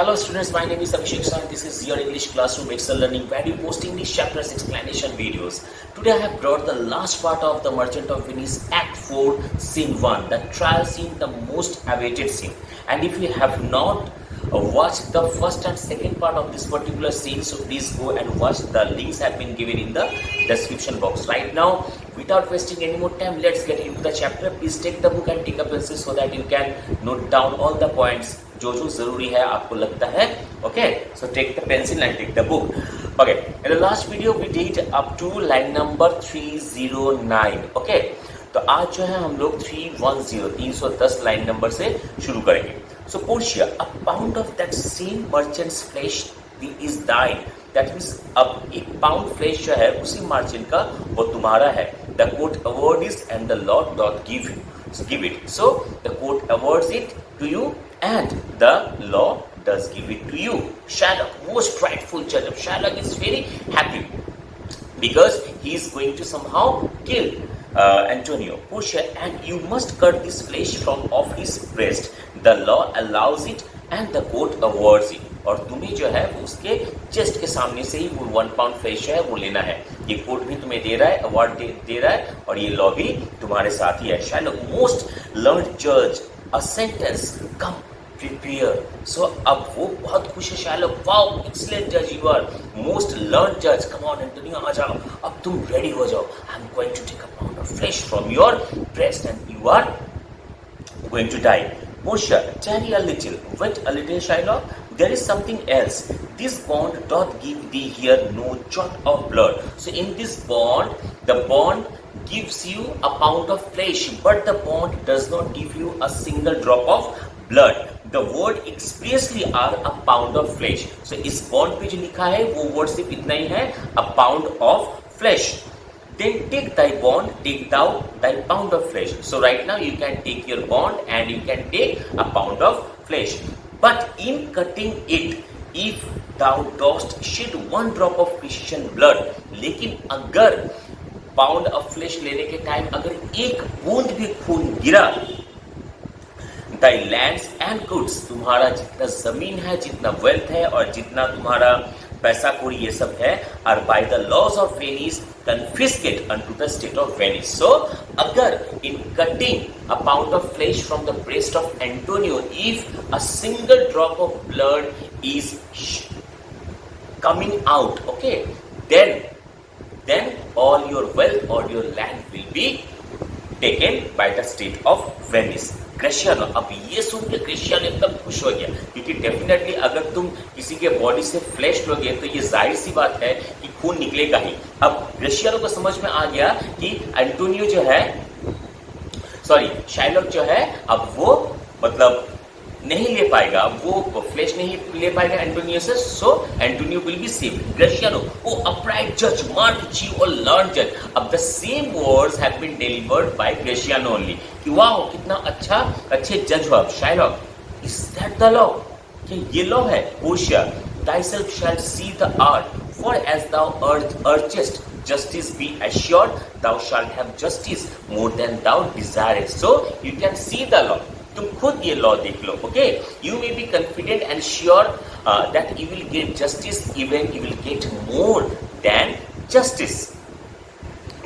Hello students, my name is Abhishek Sir. This is your English Classroom Excel Learning where we post English chapters explanation videos. Today I have brought the last part of The Merchant of Venice Act 4 Scene 1, the trial scene, the most awaited scene. And if you have not watched the first and second part of this particular scene, so please go and watch. The links have been given in the description box. Right now, without wasting any more time, let's get into the chapter. Please take the book and take a pencil so that you can note down all the points जो जरूरी है आपको लगता है. Okay, so take the pencil and take the book. Okay, in the last video we did up to line number 309. Okay, तो आज जो है हम लोग 310 लाइन नंबर से शुरू करेंगे. So Portia, a pound of that same merchant's flesh is thine. That means अब एक pound flesh जो है उसी merchant का वो तुम्हारा है. The court award is and the Lord doth give you. So give it. So the court awards it to you and the law does give it to you. Shylock, most rightful judge. Shylock is very happy because he is going to somehow kill Antonio. Portia, and you must cut this flesh from off his breast. The law allows it and the court awards it. और तुम्हें जो है उसके chest के सामने से ही वो 1 pound flash है वो लेना है. ये कोर्ट भी तुम्हें दे रहा है, अवार्ड दे रहा है और ये लॉ भी तुम्हारे साथ ही है. Shylock, most learned judge, a sentence, come prepare. So अब वो बहुत खुश है. Shylock, wow, excellent judge you are, most learned judge. Come on Antonio, आ जाओ, अब तुम ready हो जाओ. I'm going to take a pound of flesh from your breast and you are going to die. Portia, tarry a little, wait a little, Shylock. There is something else. This bond doth give thee here no jot of blood. So in this bond, the bond gives you a pound of flesh, but the bond does not give you a single drop of blood. The word expressly are a pound of flesh. So इस bond पे जो लिखा है वो word सिर्फ इतना ही है, a pound of flesh. Then take thy bond, take thou thy pound of flesh. So right now you can take your bond and you can take a pound of flesh. But in cutting it, if thou dost shed 1 drop of Christian blood, लेकिन अगर pound of flesh लेने के time अगर एक बूंद भी खून गिरा, thy lands and goods, तुम्हारा जितना जमीन है, जितना wealth है और जितना तुम्हारा पैसा कौड़ी ये सब है, are by the laws of Venice confiscate unto the state of Venice. So अगर in cutting a pound of flesh from the breast of Antonio, if a single drop of blood is coming out, okay, then all your wealth or your land will be taken by the state of Venice. Cristiano, अब ये सुन के Cristiano एकदम खुश हो गया क्योंकि definitely अगर तुम किसी के बॉडी से फ्लैश लोगे तो ये जाहिर सी बात है कि खून निकलेगा ही. अब क्रिश्चियनो को समझ में आ गया कि एंटोनियो जो है, सॉरी शाइलॉक जो है, अब वो मतलब नहीं ले पाएगा, अब वो फ्लैश नहीं ले पाएगा एंटोनियो से. So Antonio will be saved. Gratiano, O upright जज, मार्क ची और लर्न जज. अब the same words have been delivered by Gratiano only. कि वाओ कितना अच्छे जज हो आप. Shylock, is that the law? कि ये लॉ है? Portia, thyself shall see the art, for as thou urgest justice be assured, thou shalt have justice more than thou desirest. So you can see the law. तुम खुद ये law देख लो. Okay, you may be confident and sure that you will get justice, even you will get more than justice.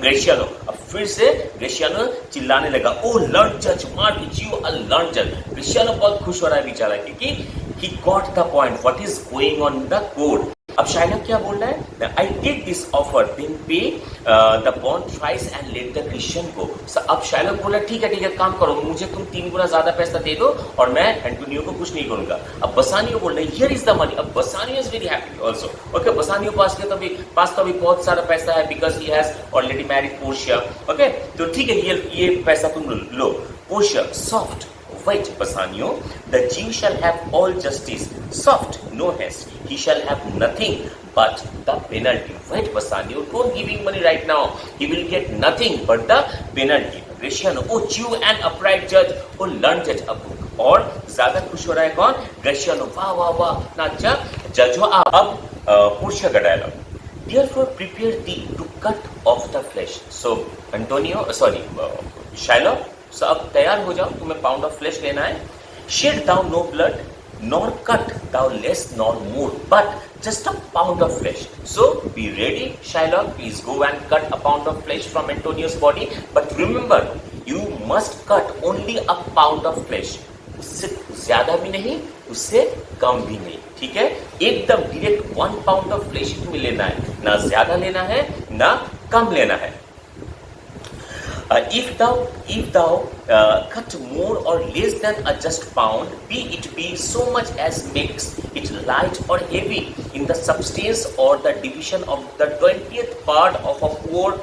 ग्रेशियानो, अब फिर से ग्रेशियानो चिल्लाने लगा, ओ learn जज, मार्क यू अ लर्न जज. ग्रेशियानो बहुत खुश हो रहा है बेचारा क्योंकि he got the point what is going on in the court. अब शाइलॉक क्या बोल रहा है? I take this offer, then pay the bond twice and let the Christian go. So, अब शाइलॉक बोला ठीक है काम करो, मुझे तुम 3 गुना ज्यादा पैसा दे दो और मैं एंटोनियो को कुछ नहीं करूंगा. अब बसानियो बोल रहे हैं here is the money. अब बसानियो is very happy also. Okay, बसानियो पास तो अभी बहुत सारा पैसा है because he has already married Portia. Okay, तो ठीक है ये पैसा तुम लो. Portia, soft. Wait, Bassanio, the Jew shall have all justice. Soft, no haste. He shall have nothing but the penalty. Wait, Bassanio, don't give him money right now. He will get nothing but the penalty. Gratiano, oh Jew and upright judge, oh learned judge. अब और ज्यादा खुश हो रहा है कौन? Gratiano, वाह वाह वाह, इतना अच्छा जज हो. अब पोर्शिया का dialogue. Therefore prepare thee to cut off the flesh. So Antonio, Shylock, so अब तैयार हो जाओ, तुम्हें पाउंड ऑफ फ्लेश लेना है. Shed thou no blood, nor cut thou less nor more, but just a pound of flesh. So be ready, Shylock. Please go and cut a pound of flesh from Antonio's body. But remember, you must cut only a pound of flesh. उससे ज्यादा भी नहीं, उससे कम भी नहीं, ठीक है? एकदम डायरेक्ट 1 पाउंड ऑफ फ्लेश तुम्हें लेना है, ना ज्यादा लेना है ना कम लेना है. If thou cut more or less than a just pound, be it be so much as makes it light or heavy in the substance or the division of the 20th part of a poor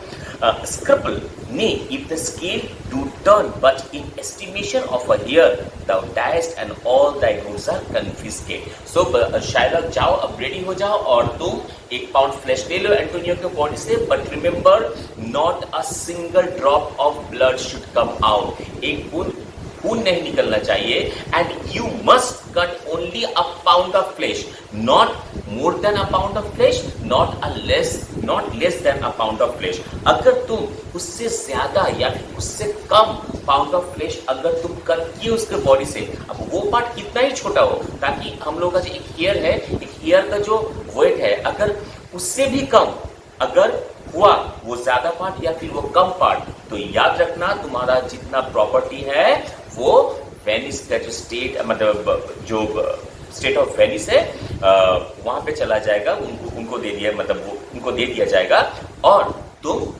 scruple, nay, if the scale do turn but in estimation of a hair, thou diest and all thy goods are confiscated. So Shylock, जाओ अब ready हो जाओ और तुम 1 pound flesh ले लो Antonio के body से. But remember, not a single drop of blood should come out. एक बूंद खून नहीं निकलना चाहिए. And you must cut only a pound of flesh, not more than a pound of flesh, not less than a pound of flesh. अगर तुम उससे ज्यादा या फिर उससे कम पाउंड ऑफ फ्लेश अगर तुम कट किए उसके बॉडी से, अब वो पार्ट कितना ही छोटा हो, ताकि हम लोग का जो एक हेयर है, एक हेयर का जो वेट है, अगर उससे भी कम अगर हुआ वो ज्यादा पार्ट या फिर वो कम पार्ट, तो याद रखना तुम्हारा जितना प्रॉपर्टी है वो वेनिस का जो स्टेट, मतलब जो स्टेट ऑफ वेनिस है, वहां पे चला जाएगा. उनको दे दिया, मतलब वो उनको दे दिया जाएगा और तुम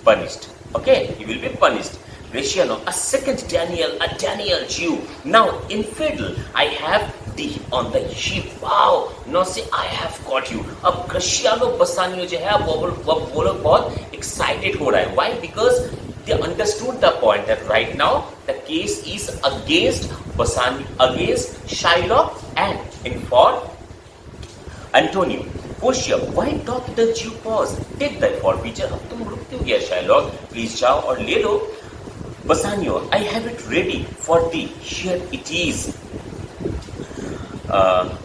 punished. Okay, you will be punished. Graciano, a second Daniel, a Daniel Jew. Now, infidel, I have thee on the sheep. Wow! Now say, I have got you. अब Graciano Bassanio जो है वो लोग बहुत excited हो रहा है. Why? Because they understood the point that right now the case is against Bassanio, against Shylock and in for Antonio. Portia, why doth the Jew pause? Take thy forfeiture. अब तुम रुक क्यों गया Shylock? Please जाओ और ले लो. Bassanio, I have it ready for thee. Here it is.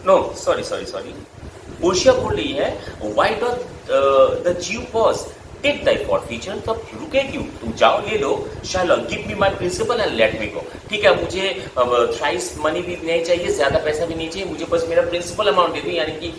No, sorry. Portia बोल रही है, why doth the Jew pause? Take thy forfeiture. तो रुके क्यों? तुम जाओ ले लो. Shylock, give me my principal and let me go. ठीक है, मुझे थ्राइस मनी भी नहीं चाहिए, ज्यादा पैसा भी नहीं चाहिए, मुझे बस मेरा प्रिंसिपल अमाउंट दे दो, यानी कि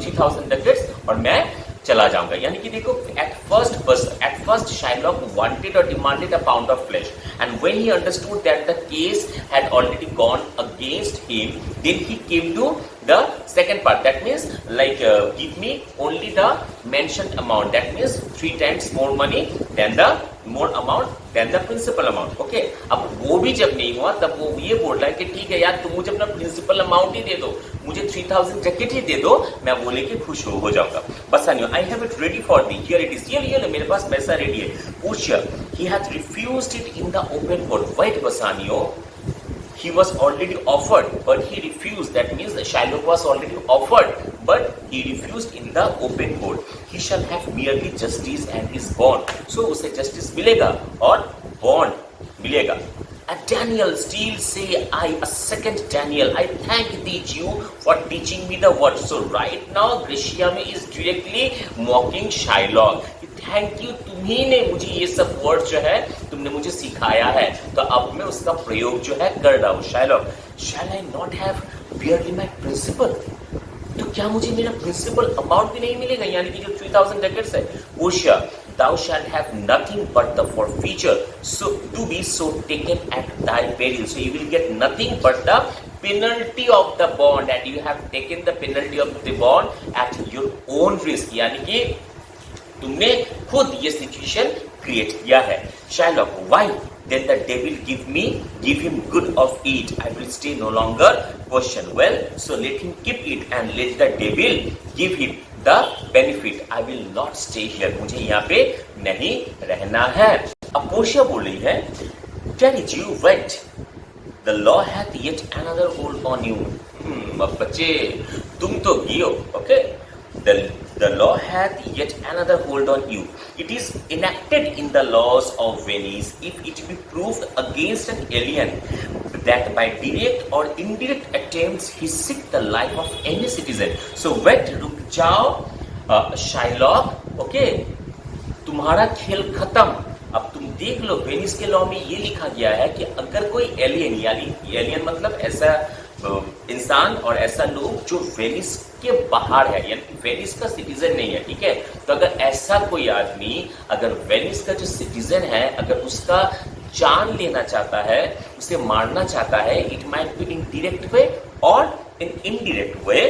3000 डकेट्स, और मैं चला जाऊंगा. यानी कि देखो, at first Shylock wanted or demanded a pound of flesh, and when he understood that the case had already gone against him, then he came to the second part. That means like give me only the mentioned amount. That means 3 times more money than the more amount than the principal amount. Okay, अब वो भी जब नहीं हुआ तब वो ये बोल रहा है कि ठीक है यार, तुम मुझे अपना प्रिंसिपल अमाउंट ही दे दो, मुझे 3000 जैकेट ही दे दो, मैं वो लेके खुश हो जाऊंगा. Bassanio, I have it ready for thee. Here it is. ये मेरे पास पैसा रेडी है. Portia, he had refused it in the open court. Wait, Bassanio, he was already offered, but he refused. That means the Shylock was already offered, but he refused in the open court. He shall have merely justice and his bond. So उसे justice मिलेगा और bond मिलेगा. And Daniel still say, a second Daniel, I thank thee, Jew, for teaching me the word. So right now, Graciano is directly mocking Shylock. Thank you, तुम्ही ने मुझे ये सब word जो है तुमने मुझे सिखाया है, तो अब मैं उसका प्रयोग जो है कर रहा हूँ. Shylock, shall I not have barely my principal? तो क्या मुझे मेरा प्रिंसिपल अमाउंट भी नहीं मिलेगा, यानी कि जो 3000 डकेट्स है. Portia, thou shalt have nothing but the forfeiture, so to be so taken at thy peril. So you will get nothing but the penalty of the bond, and you have taken the penalty of the bond at your own risk. यानी कि तुमने खुद ये situation create किया है. Shylock, why? Then the devil give him good of it. I will stay no longer. Question, well, so let him keep it and let the devil give him the benefit. I will not stay here. मुझे यहाँ पे नहीं रहना है. अब Portia बोल रही है, Daddy Jew, wait. The law hath yet another hold on you. अब बच्चे तुम तो गियो, okay? The law hath yet another hold on you. It is enacted in the laws of Venice, if it be proved against an alien, that by direct or indirect attempts he seek the life of any citizen. So wait, रुक जाओ Shylock, okay? तुम्हारा खेल खत्म. अब तुम देख लो, Venice के law में ये लिखा गया है कि अगर कोई एलियन, यानी एलियन मतलब ऐसा इंसान और ऐसा लोग जो वेनिस के बाहर है, यानी कि वेनिस का सिटीजन नहीं है, ठीक है। तो अगर ऐसा कोई आदमी अगर वेनिस का जो सिटीजन है अगर उसका जान लेना चाहता है, उसे मारना चाहता है, it might be in direct way और in indirect way,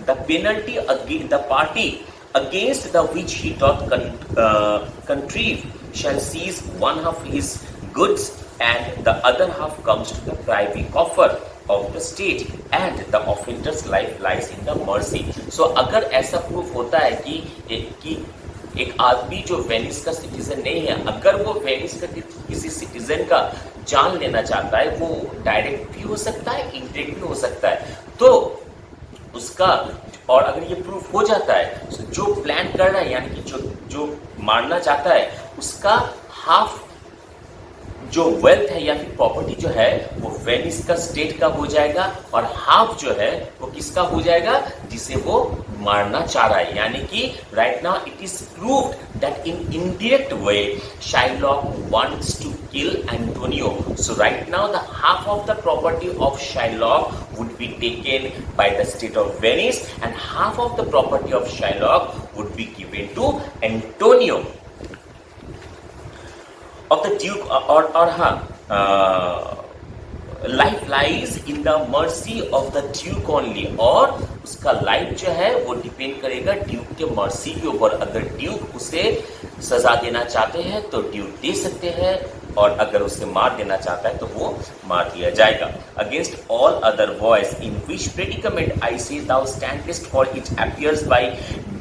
the penalty against the party against the which he doth contrive shall seize one of his goods and the other half comes to the privy coffer of the state and the offender's life lies in the mercy. So अगर ऐसा proof होता है कि एक आदमी जो Venice का citizen नहीं है, अगर वो वेनिस का किसी सिटीजन का जान लेना चाहता है, वो डायरेक्ट भी हो सकता है, इनडायरेक्ट भी हो सकता है, तो उसका, और अगर ये प्रूफ हो जाता है तो जो प्लान कर रहा है यानी कि जो मारना चाहता है उसका हाफ जो वेल्थ है या फिर प्रॉपर्टी जो है वो वेनिस का स्टेट का हो जाएगा और हाफ जो है वो किसका हो जाएगा जिसे वो मारना चाह रहा है। यानी कि right now it is proved that in indirect way Shylock wants to kill Antonio. So right now the half of the property of Shylock would be taken by the state of Venice and half of the property of Shylock would be given to Antonio of the Duke or life lies in the mercy of the Duke only, और उसका life जो है वो depend करेगा Duke के mercy के ऊपर। अगर ड्यूक उसे सजा देना चाहते हैं तो ड्यूक दे सकते हैं और अगर उसे मार देना चाहता है तो वो मार दिया जाएगा। Against all other voice in which predicament I say thou standest, for it appears by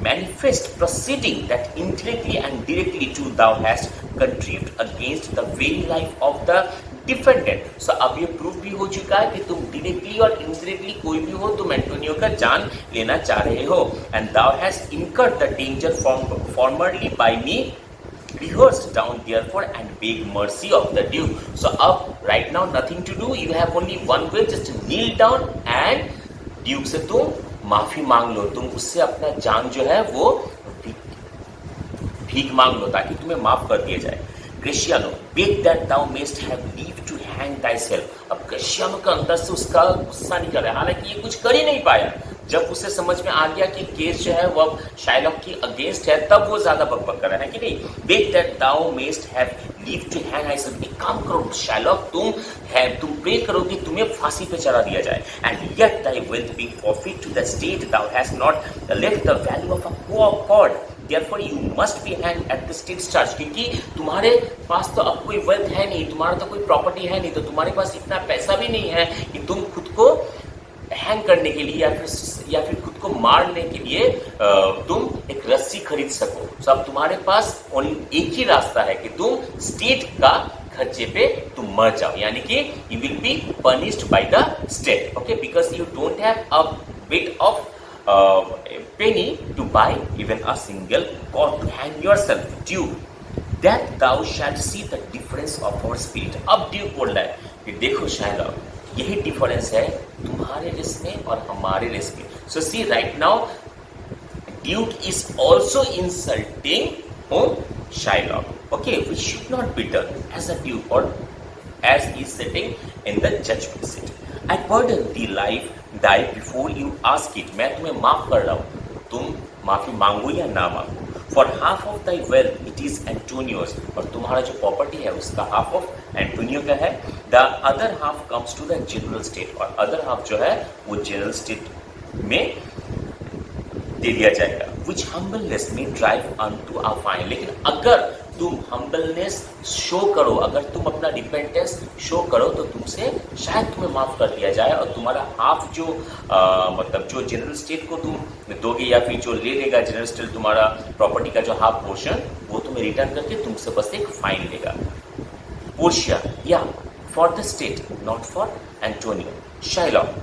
manifest proceeding that indirectly and directly too thou hast contrived against the very life of the defendant. So अब ये proof भी हो चुका है कि तुम directly और indirectly कोई भी हो तुम एंटोनियो का जान लेना चाह रहे हो। And thou hast incurred the danger formerly by me, rehearsed down therefore and beg mercy of the Duke. So अब right now nothing to do, you have only one way, just kneel down and Duke से तुम माफी मांग लो, तुम उससे अपना जान जो है वो भीख मांग लो ताकि तुम्हें माफ कर दिया जाए। Gratiano beg that thou mayst have leave to hang thyself। अब क्रिश्चियनो का अंदर से उसका गुस्सा निकल रहा है, हालांकि ये कुछ कर ही नहीं पाया। जब उसे समझ में आ गया कि केस जो है वो अब शाइलॉक की अगेंस्ट है तब वो ज्यादा बकबक कर रहा है कि नहीं। Beg that thou mayst have leave to hang thyself, एक काम करो शाइलॉक, तुम प्रे करो कि तुम्हें फांसी पे चढ़ा दिया जाए। And yet thy wealth being forfeit to the state, thou hast not left the value of a poor cord, therefore you must be hanged at the state's charge। क्योंकि तुम्हारे पास तो अब कोई वेल्थ है नहीं, तुम्हारा तो कोई प्रॉपर्टी है नहीं, तो तुम्हारे पास इतना पैसा भी नहीं है कि तुम खुद को हैंग करने के लिए या फिर खुद को मारने के लिए तुम एक रस्सी खरीद सको। तो अब तुम्हारे पास एक ही रास्ता है कि तुम स्टेट का खर्चे पे तुम मर जाओ, यानी कि you will be punished by the state, okay, because you don't have a bit of a penny to buy even a single cord to hang yourself, Duke, that thou shalt see the difference of our spirit। अब Duke बोल रहा है कि देखो Shylock, यही difference है तुम्हारे race में और हमारे रेस में। So see right now duke is also insulting Shylock, okay, which should not be done as a duke or as he is sitting in the judgment seat। I pardon thee life die before you ask it। मैं तुम्हें माफ कर रहा हूँ, तुम माफी मांगो या ना मांगो। For half of thy wealth it is Antonio's, और तुम्हारा जो प्रॉपर्टी है उसका हाफ ऑफ एंटोनियो का है। The other half comes to the general state, और अदर हाफ जो है वो जनरल स्टेट में दे दिया जाएगा। Which humbleness may drive unto a fine। लेकिन अगर तुम हम्बलनेस शो करो, अगर तुम अपना डिपेंडेंस शो करो तो तुमसे शायद तुम्हें माफ कर दिया जाए और तुम्हारा हाफ जो मतलब जो जनरल स्टेट को तुम दोगे या फिर जो ले लेगा जनरल स्टेट तुम्हारा प्रॉपर्टी का जो हाफ पोर्शन वो तुम्हें रिटर्न करके तुमसे बस एक फाइन लेगा। पोर्शिया या for the state not for Antonio. Shylock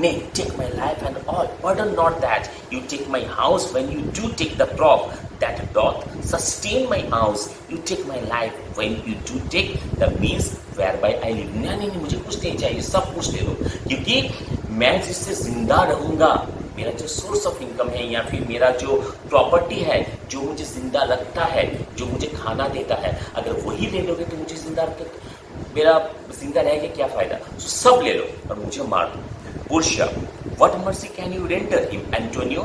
Nay, take my life and all, pardon not that you take my house when you do take the prop that doth sustain my house, you take my life when you do take the means whereby I live। नहीं, मुझे कुछ नहीं चाहिए, सब कुछ ले लो, क्योंकि मैं जिससे जिंदा रहूंगा, मेरा जो सोर्स ऑफ इनकम है या फिर मेरा जो प्रॉपर्टी है जो मुझे जिंदा रखता है, जो मुझे खाना देता है, अगर वही ले लोगे तो मुझे जिंदा मेरा जिंदा रह के क्या फायदा, सब ले लो और मुझे मार दो। Portia, what mercy can you render him, Antonio?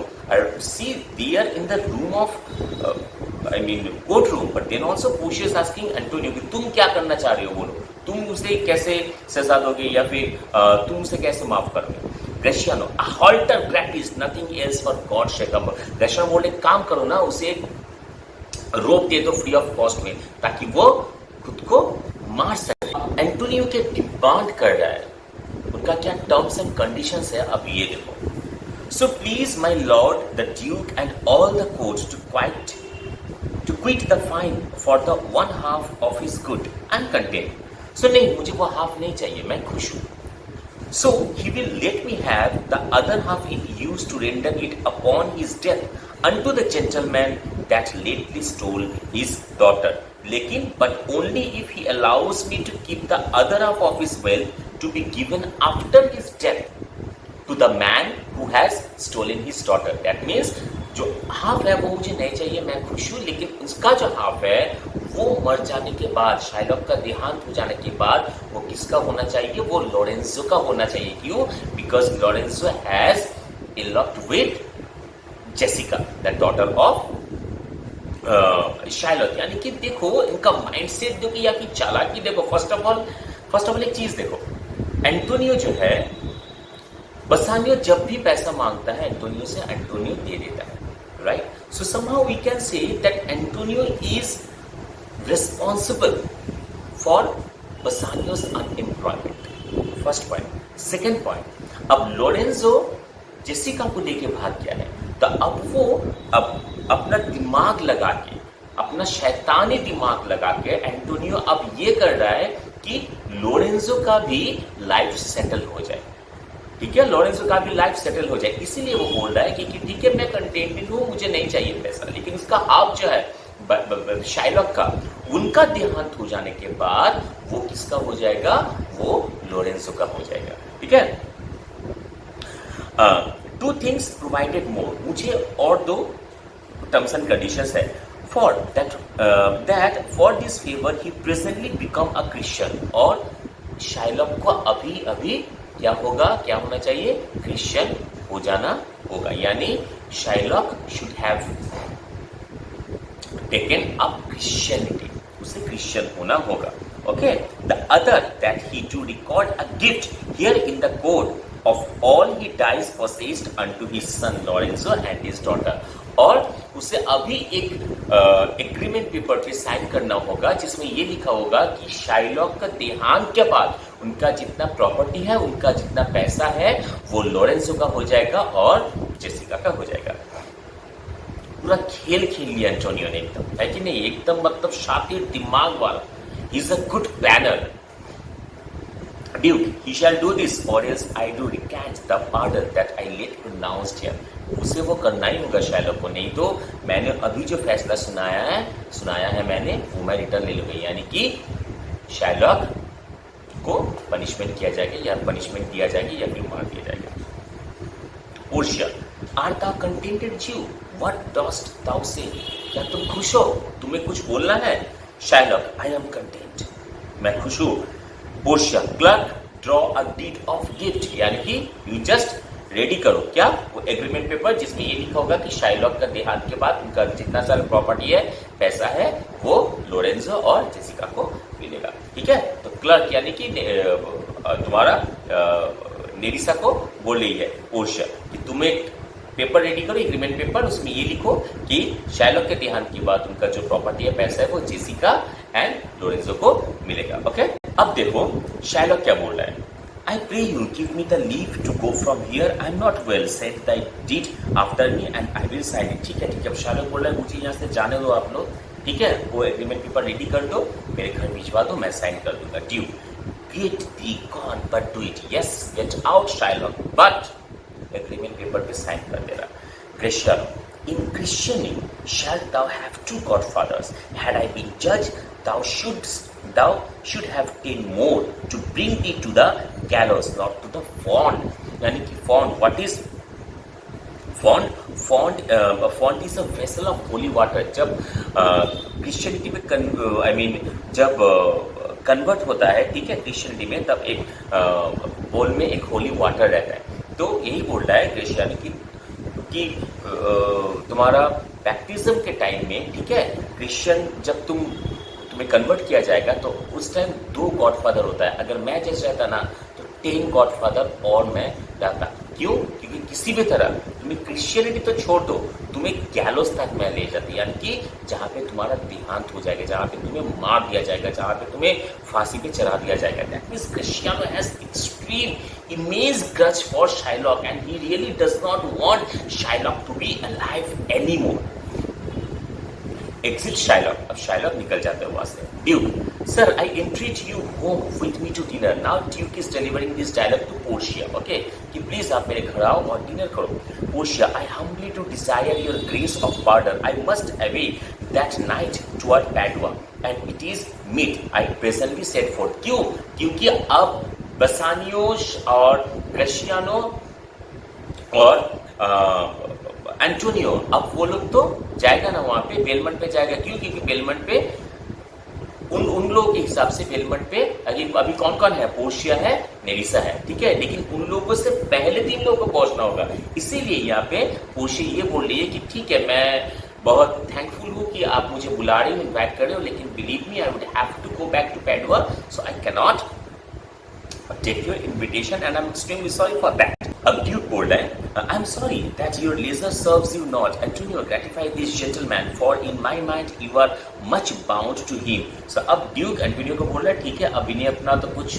See, they are in the room of, courtroom. But then also Portia is asking Antonio कि तुम क्या करना चाह रहे हो, बोलो, तुम उसे कैसे सजा दोगे या फिर तुम उसे कैसे माफ करोगे? Graciano, a halter practice, nothing else for God's sake. Graciano बोले काम करो ना, उसे रोप दे दो फ्री ऑफ कॉस्ट में ताकि वो खुद को मार सके। एंटोनियो के डिमांड कर रहा है, उनका क्या टर्म्स एंड कंडीशंस है, अब ये देखो। So please my lord the duke and all the courts to quit the fine for the one half of his good and content. So नहीं, मुझे वो हाफ नहीं चाहिए, मैं खुश हूं। So he will let me have the other half in use to render it upon his death unto the gentleman that lately stole his daughter. Lekin, but only if he allows me to keep the other half of his wealth to be given after his death to the man who has stolen his daughter. That means जो half है वो मुझे नहीं चाहिए, मैं खुश हूँ, लेकिन उसका जो हाफ है वो मर जाने के बाद, शाइलॉक का देहांत हो जाने के बाद वो किसका होना चाहिए, वो लोरेंजो का होना चाहिए। क्यों? Because Lorenzo has eloped with Jessica the daughter of Shylock. यानी कि देखो इनका माइंडसेट देखो या कि चालाकी देखो। फर्स्ट ऑफ ऑल एक चीज देखो, एंटोनियो जो है, बसानियो जब भी पैसा मांगता है एंटोनियो से, एंटोनियो दे देता है, right? So somehow we can say that Antonio is responsible for Bassanio's unemployment. First point. Second point, अब लोरेंजो जेसिका को लेके भाग गया है, तो अब वो अपना दिमाग लगा के, अपना शैतानी दिमाग लगा के एंटोनियो अब ये कर रहा है कि लोरेंजो का भी लाइफ सेटल हो जाए। ठीक है, लोरेंजो का भी लाइफ सेटल हो जाए, इसीलिए वो बोल रहा है कि ठीक है मैं कंटेंटेड हूँ, मुझे नहीं चाहिए पैसा, लेकिन उसका हाफ जो है शाइलॉक का, उनका देहांत हो जाने के बाद वो किसका हो जाएगा, वो लोरेंजो का हो जाएगा। ठीक है, टू थिंग्स प्रोवाइडेड मोर, मुझे और दो टर्म्स एंड कंडीशंस है। For that for this favour he presently become a Christian, और शाइलॉक को अभी अभी क्या होगा, क्या होना चाहिए, क्रिश्चियन हो जाना होगा। यानी Shylock should have taken up Christianity, उसे क्रिश्चियन होना होगा। Okay, the other that he to record a gift here in the court of all he dies possessed unto his son Lorenzo and his daughter, और उसे अभी एक agreement paper पे sign करना होगा जिसमें ये लिखा होगा कि शाइलॉक का देहांत के बाद उनका जितना प्रॉपर्टी है, उनका जितना पैसा है, वो लोरेंजो का हो जाएगा और जेसिका का हो जाएगा। पूरा खेल खेल लिया एंटोनियो ने, एकदम है कि नहीं, एकदम मतलब शातिर दिमाग वाला। He is a good planner. Duke, he shall do this or else I do recant the order that I late pronounced here. उसे वो करना ही होगा शाइलॉक को, नहीं तो मैंने अभी जो फैसला सुनाया है मैंने, वो मैं रिटर्न ले लूंगा। यानी कि शाइलॉक को पनिशमेंट किया जाएगा, या पनिशमेंट दिया जाएगी या फिर मार दिया जाएगा। Portia, art thou contented Jew? What dost thou say? क्या तुम खुश हो? तुम्हें कुछ बोलना है? Shylock, I am content. मैं खुश हूँ। Portia, clerk, draw a deed of gift, यानी कि यू जस्ट रेडी करो क्या, वो एग्रीमेंट पेपर जिसमें ये लिखा होगा कि शाइलॉक का देहांत के बाद उनका जितना सारा प्रॉपर्टी है, पैसा है, वो लोरेंजो और जेसिका को मिलेगा। ठीक है, तो क्लर्क यानी कि तुम्हारा नेरिसा को बोल रही है पोर्शिया कि तुम एक पेपर रेडी करो, एग्रीमेंट पेपर, उसमें ये लिखो कि शाइलॉक के देहांत के बाद उनका जो प्रॉपर्टी है, पैसा है, वो जेसिका एंड लोरेंजो को मिलेगा। ओके, अब देखो शाइलॉक क्या बोल रहा है। I pray you give me the leave to go from here. I'm not well. Send thy deed after me and I will sign it. ठीक है, अब शाइलॉक बोल रहा है मुझे यहाँ से जाने दो आप लोग, ठीक है, वो एग्रीमेंट पेपर रेडी कर दो, मेरे घर भिजवा दो, मैं साइन कर दूंगा। Due, get thee gone but do it. Yes, get out Shylock, but agreement paper पे साइन कर दे रहा। Graciano, in christening shalt thou have two godfathers. Had I been judge, thou should have taken more to bring thee to the gallows, not to the font. यानी कि font, what is font? Font is a vessel of holy water. जब Christianity में जब convert होता है, ठीक है, Christianity में, तब एक बोल में एक होली वाटर रहता है। तो यही बोल रहा है क्रिश्चियनिटी कि तुम्हारा बैप्टिज्म के टाइम में, ठीक है, क्रिश्चियन जब तुम्हें कन्वर्ट किया जाएगा तो उस टाइम 2 गॉडफादर होता है। अगर मैं जैसे रहता ना तो 10 गॉडफादर और मैं रहता। क्यों? क्योंकि किसी भी तरह तुम्हें क्रिश्चियनिटी तो छोड़ दो, तुम्हें गैलोस तक मैं ले जाती, यानी कि जहाँ पे तुम्हारा देहांत हो जाएगा, जहाँ पे तुम्हें मार दिया जाएगा, जहाँ पे तुम्हें फांसी पे चढ़ा दिया जाएगा। That means Cristiano has extreme image grudge for Shylock and he really does not want Shylock to be alive anymore. Exit Shylock. अब Shylock निकल जाता है वहां से। Duke, sir, I entreat you home with me to dinner. Now Duke is delivering this dialogue to Portia. Okay, कि please आप मेरे घर आओ और डिनर करो। Portia, I humbly do desire your grace of pardon. I must away that night toward Padua, and it is meet. I presently set forth. क्यों? क्योंकि अब बसानियोस और क्रिस्टियानो और एंटोनियो, अब वो लोग तो जाएगा ना वहां पे, बेलमंट पे जाएगा। क्यों? क्योंकि बेलमंट पे उन लोगों के हिसाब से बेलमंट पे अभी कौन कौन है? पोर्शिया है, नेरिसा है, ठीक है, लेकिन उन लोगों से पहले 3 लोगों को पहुंचना होगा। इसीलिए यहाँ पे पोर्शिया ये बोल रही है कि ठीक है, मैं बहुत थैंकफुल हूँ कि आप मुझे बुला रहे हो, इन्वाइट कर रहे हो, लेकिन believe me, I would have to go back to Padua, so I can not take your invitation and I'm extremely sorry for that. अब ड्यूक बोल रहा है, I'm sorry that your leisure serves you not. Antonio, gratify this gentleman, for in my mind you are much bound to him. So अब Duke Antonio को बोल रहा है, ठीक है, अब इन्हें अपना तो कुछ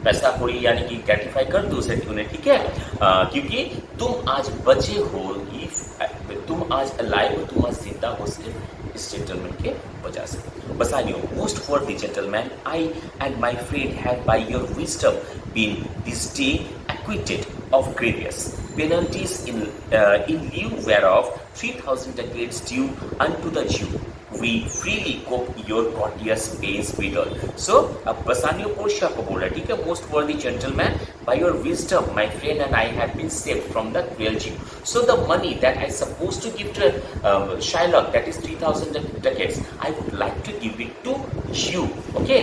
पैसा कोई यानी कि ग्रेटिफाई कर दो उसे, उन्हें, ठीक है, क्योंकि तुम आज बचे हो, तुम आज अलाइव हो, तुम आज जिंदा हो सिर्फ इस जेंटलमैन के वजह से। Bassanio, most worthy gentleman, I and my friend have by your wisdom been this day acquitted of grievous penalties in lieu whereof 3,000 ducats due unto the Jew. We freely cope your courteous pains withal. So, अब Bassanio Portia को बोल रहा है, ठीक है, most worthy gentleman, by your wisdom, my friend and I have been saved from the cruel Jew. So the money that I supposed to give to Shylock, that is 3,000 ducats, I would like to give it to you. Okay,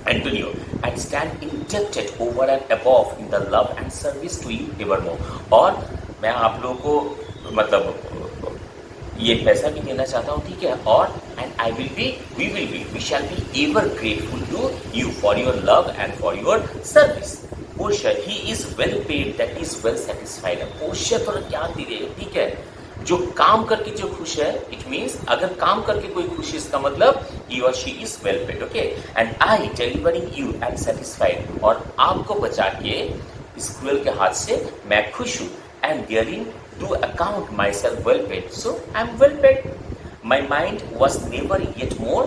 Antonio, and stand indebted over and above in the love and service to you evermore. और मैं आप लोगों को मतलब ये पैसा भी देना चाहता हूँ, ठीक है, और and I will be, we shall be ever grateful to you for your love and for your service. Portia, he is well paid, that is well satisfied. Portia थोड़ा ज्ञान दे रही है, ठीक है, जो काम करके जो खुश है, इट मीन्स अगर काम करके कोई खुश है, इसका मतलब ही और she is well paid. Okay, and I delivering you and satisfied, और आपको बचा के इस क्रूएल के हाथ से मैं खुश हूँ, and देयरिंग to account myself well paid, so I am well paid. My mind was never yet more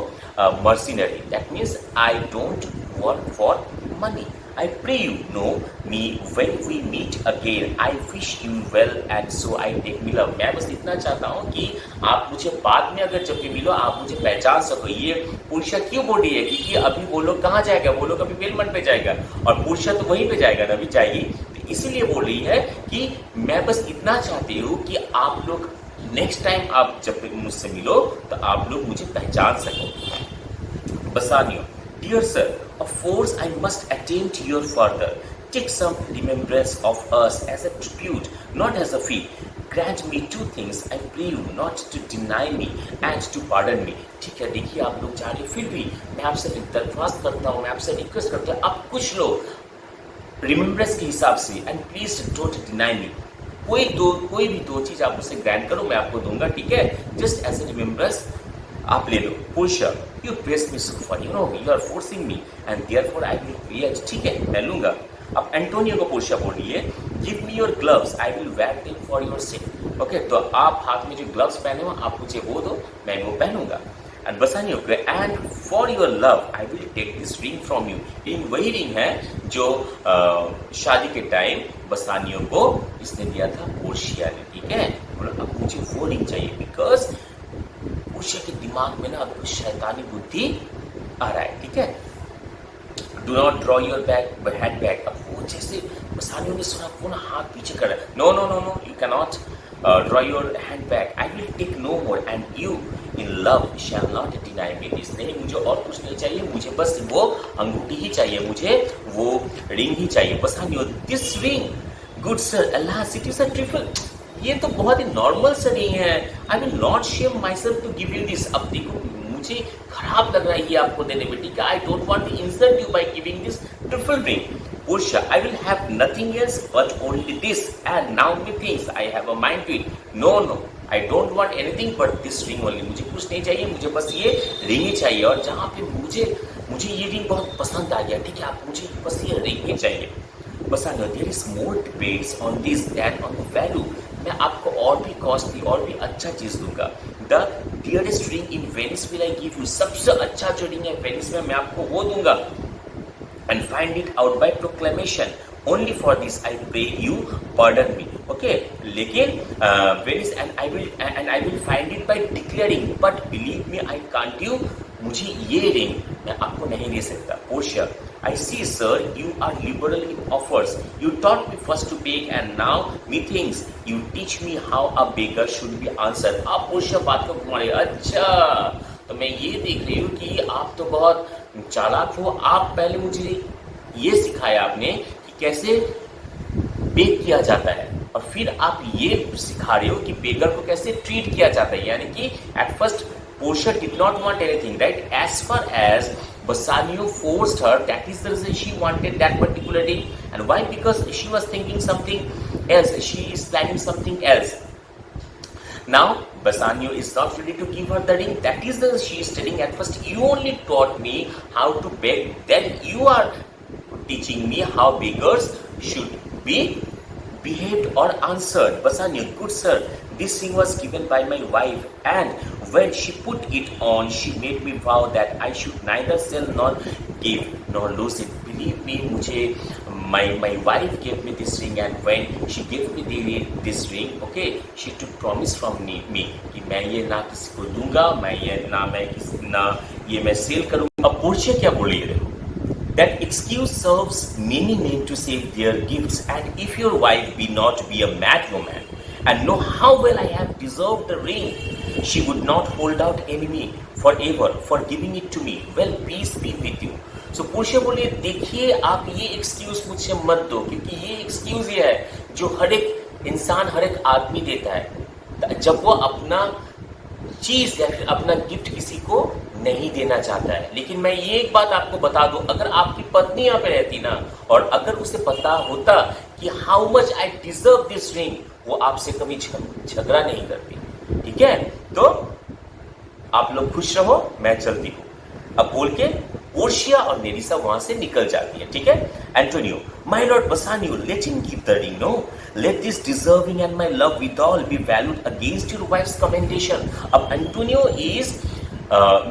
mercenary. That means I don't work for money. I pray you know me when we meet again. I wish you well and so I take me love. मैं बस इतना चाहता हूँ कि आप मुझे बाद में अगर जब भी मिलो आप मुझे पहचान सको। ये पुरुषा क्यों बोल रही है? क्योंकि अभी वो लोग कहाँ जाएगा? वो लोग अभी बेलमंट पे जाएगा और पुरुषा तो वहीं पे जाएगा ना, अभी जाएगी, इसीलिए बोल रही है कि मैं बस इतना चाहती हूँ कि आप लोग नेक्स्ट टाइम आप जब मुझसे मिलो तो आप लोग मुझे पहचान सको। Bassanio, dear sir, of course I must attend to your further. Take some remembrance of us as a tribute, not as a fee. Grant me 2 things, I pray you not to deny me and to pardon me. ठीक है, देखिए आप लोग जा रहे, फिर भी मैं आपसे दरख्वास्त करता हूँ, मैं आपसे रिक्वेस्ट करता हूँ, आप कुछ लोग रिमेम्बरेंस के हिसाब से, एंड प्लीज डोंट डिनाई मी, कोई भी 2 चीज आप मुझसे ग्रांट करो, मैं आपको दूंगा, ठीक है, जस्ट एज ए रिमेम्बरेंस आप ले लो। Portia, you press me so far, you know you are forcing me and therefore I will create, ठीक है, मैं लूंगा। अब एंटोनियो को पोर्शिया बोल रही है, give me your gloves, I will wear them for your sake. Okay, तो आप हाथ में जो ग्लव्स पहने हो आप मुझे वो दो, मैं वो पहनूंगा। And Bassanio, and for your love I will take this ring from you. Ring वही रिंग है जो शादी के टाइम बसानियो को इसने दिया था पोर्शिया ने, ठीक है, अब मुझे वो रिंग चाहिए, बिकॉज पोर्शिया के दिमाग में ना अब कुछ शैतानी बुद्धि आ रहा है, ठीक है। Do not draw your back hand bag. अब वो जैसे बसानियों ने सुना वो ना हाथ पीछे कर रहा है, no no no no you can not draw your hand back, I will take no more and you in love shall not deny me this. नहीं, मुझे और कुछ नहीं चाहिए, मुझे बस वो अंगूठी ही चाहिए, मुझे वो रिंग ही चाहिए। Bassanio, this ring good sir alas it is a trifle, ये तो बहुत ही नॉर्मल सा रिंग है, I will not shame myself to give you this. अब देखो मुझे खराब लग रहा है ये आपको देने में, ठीक है, I don't want to insult you by giving this trifle ring. Portia, I will have nothing else but only this, and now methinks I have a mind to it. No, no, I don't want anything but this ring only. मुझे कुछ नहीं चाहिए, मुझे बस ये ring ही चाहिए। और जहाँ पे मुझे ये रिंग बहुत पसंद आ गया, ठीक है, आप मुझे बस ये रिंग ही चाहिए। बस there is more debates on this that on the value. मैं आपको और भी कॉस्टली और भी अच्छा चीज दूंगा। The dearest ring in Venice will I give you, सबसे अच्छा जो रिंग है वेनिस में मैं आपको वो दूंगा। And find it out by proclamation. Only for this I pray you pardon me. Okay, लेकिन Venice and I will find it by declaring. But believe me, I can't you. मुझे ये ring मैं आपको नहीं दे सकता। Portia, I see, sir, you are liberal in offers. You taught me first to beg, and now methinks you teach me how a beggar should be answered. आप Portia बात को घुमा रहे, अच्छा तो मैं ये देख रही हूँ कि आप तो बहुत चालाक हो। आप पहले मुझे ये सिखाया आपने कि कैसे बेक किया जाता है, और फिर आप ये सिखा रहे हो कि बेगर को कैसे ट्रीट किया जाता है। यानी कि at first Portia did not want anything, right? As far as Bassanio forced her, that is the reason she wanted that particular ring. And why? Because she was thinking something else. She is planning something else. Now Bassanio is not ready to give her the ring. That is the she is telling at first you only taught me how to beg, then you are teaching me how beggars should be behaved or answered. Bassanio, good sir, this ring was given by my wife, and when she put it on, she made me vow that I should neither sell nor give nor lose it. Believe me, मुझे my wife gave me this ring, and when she gave me this ring, okay, she took promise from me कि मैं ये ना किसी को दूंगा, मैं ये मैं सेल करूंगा। अब Portia क्या बोली है? That excuse serves many men to save their gifts, and if your wife be not be a mad woman, and know how well I have deserved the ring, she would not hold out enemy forever for giving it to me. Well, peace be with you. So Portia बोले, देखिए आप ये excuse मुझसे मत दो, क्योंकि ये excuse ये है जो हर एक इंसान हर एक आदमी देता है जब वो अपना चीज या फिर अपना गिफ्ट किसी को नहीं देना चाहता है। लेकिन मैं ये एक बात आपको बता दूं, अगर आपकी पत्नी यहाँ पे रहती ना, और अगर उसे पता होता कि how much I deserve this ring, वो आपसे कभी झगड़ा नहीं करती। ठीक है, तो आप लोग खुश रहो, मैं चलती हूँ। अब बोल के पोर्शिया और नेरिसा वहां से निकल जाती है। ठीक है, Antonio, my lord Bassanio, let him give the ring, no let this deserving and my love withal be valued against your wife's commendation. अब Antonio is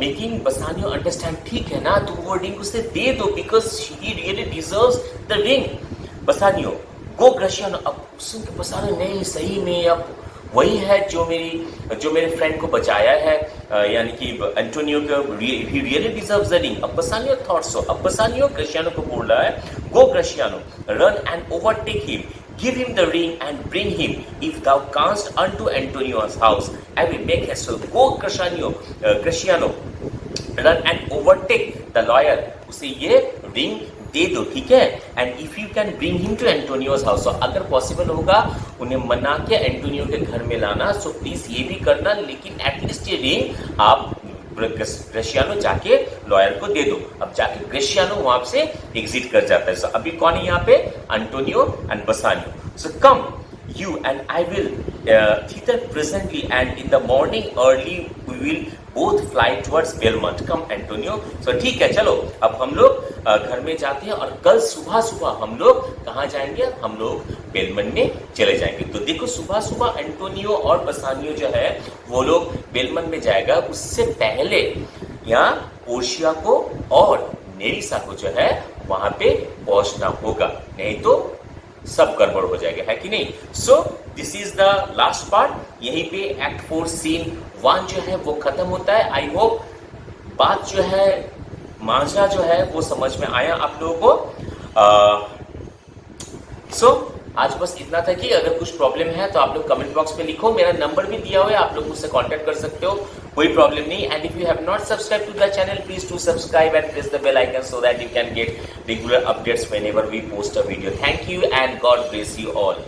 making Bassanio understand, ठीक है ना, तुम वो रिंग उसे दे दो because he really deserves the ring. Bassanio, go Gratiano. अब सुन के बसानियो, नहीं सही में अब वही है जो मेरे फ्रेंड को बचाया है, यानी कि एंटोनियो को ही रियली डिजर्व्स द रिंग। अब बसानियो थॉट सो। अब बसानियो ग्रेशियानो को बोल रहा है, go Gratiano, run and overtake him, give him the ring and bring him. If thou canst unto Antonio's house, I will make haste. So go Gratiano, run and overtake the lawyer. उसे ये ring दे दो, ठीक है। And if you can bring him to Antonio's house, तो अगर possible होगा उन्हें मना के एंटोनियो के घर में लाना, सो प्लीज ये भी करना, लेकिन एटलीस्ट ये रिंग आप ग्रेशियानो जाके लॉयर को दे दो। अब जाके ग्रेशियानो वहां से एग्जिट कर जाता है। सो अभी कौन है यहाँ पे? Antonio and Bassanio. So come you and I will thither presently, and in the morning early we will both fly towards Belmont. Come Antonio. So ठीक है, चलो अब हम लोग घर में जाते हैं, और कल सुबह सुबह हम लोग कहाँ जाएंगे? हम लोग बेलमंट में चले जाएंगे। तो देखो सुबह सुबह एंटोनियो और बसानियो जो है वो लोग बेलमंट में जाएगा। उससे पहले यहाँ पोर्शिया को और नेरिसा को जो है वहां पे पहुंचना होगा, नहीं तो सब गड़बड़ हो जाएगा, है कि नहीं। So this is the last part. यहीं पे एक्ट 4 सीन 1 जो है वो खत्म होता है। आई होप बात जो है माजरा जो है वो समझ में आया आप लोगों को। सो आज बस इतना था कि अगर कुछ प्रॉब्लम है तो आप लोग कमेंट बॉक्स में लिखो, मेरा नंबर भी दिया हुआ है, आप लोग मुझसे कांटेक्ट कर सकते हो, कोई प्रॉब्लम नहीं। And if you have not subscribe to the channel, please to subscribe and press the bell icon so that you can get regular updates whenever we post a video. Thank you and God bless you all.